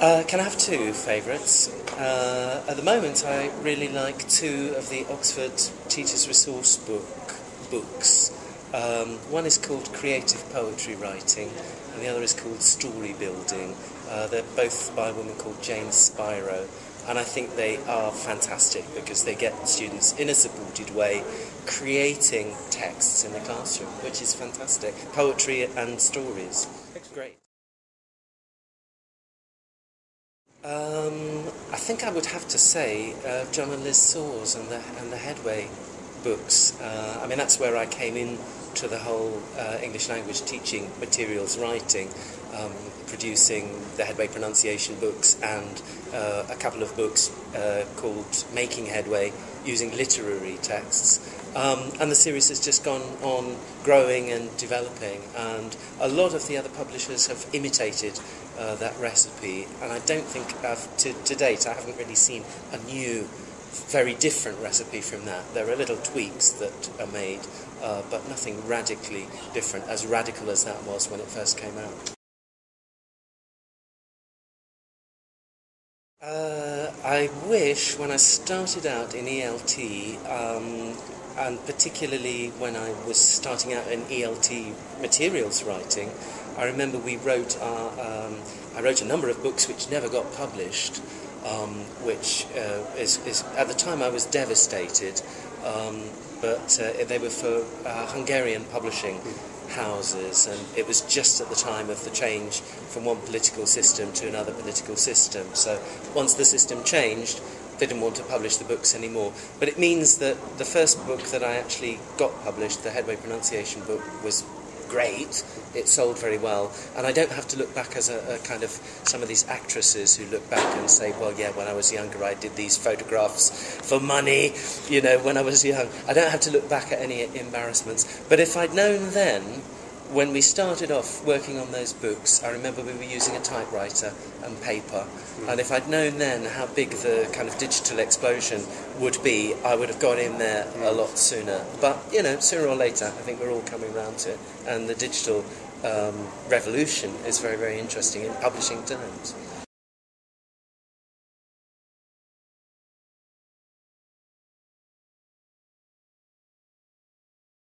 Can I have two favourites? At the moment I really like two of the Oxford Teachers Resource books. One is called Creative Poetry Writing and the other is called Story Building. They're both by a woman called Jane Spiro, and I think they are fantastic because they get students in a supported way creating texts in the classroom, which is fantastic. Poetry and stories. It's great. I think I would have to say John and Liz Saws and the Headway books. I mean, that's where I came in to the whole English language teaching materials writing, producing the Headway Pronunciation books and a couple of books called Making Headway, using literary texts. And the series has just gone on growing and developing, and a lot of the other publishers have imitated that recipe, and I don't think to date I haven't really seen a new, very different recipe from that. There are little tweaks that are made, but nothing radically different, as radical as that was when it first came out. I wish when I started out in ELT, and particularly when I was starting out in ELT materials writing, I remember I wrote a number of books which never got published, which is at the time I was devastated, but they were for Hungarian publishing houses, and it was just at the time of the change from one political system to another political system. So once the system changed, they didn't want to publish the books anymore. But it means that the first book that I actually got published, the Headway Pronunciation book, was great. It sold very well, and I don't have to look back as a kind of some of these actresses who look back and say, well, yeah, when I was younger I did these photographs for money, you know, when I was young. I don't have to look back at any embarrassments. But if I'd known then, when we started off working on those books, I remember we were using a typewriter and paper, and if I'd known then how big the kind of digital explosion would be, I would have got in there a lot sooner. But, you know, sooner or later, I think we're all coming round to it, and the digital revolution is very, very interesting in publishing terms.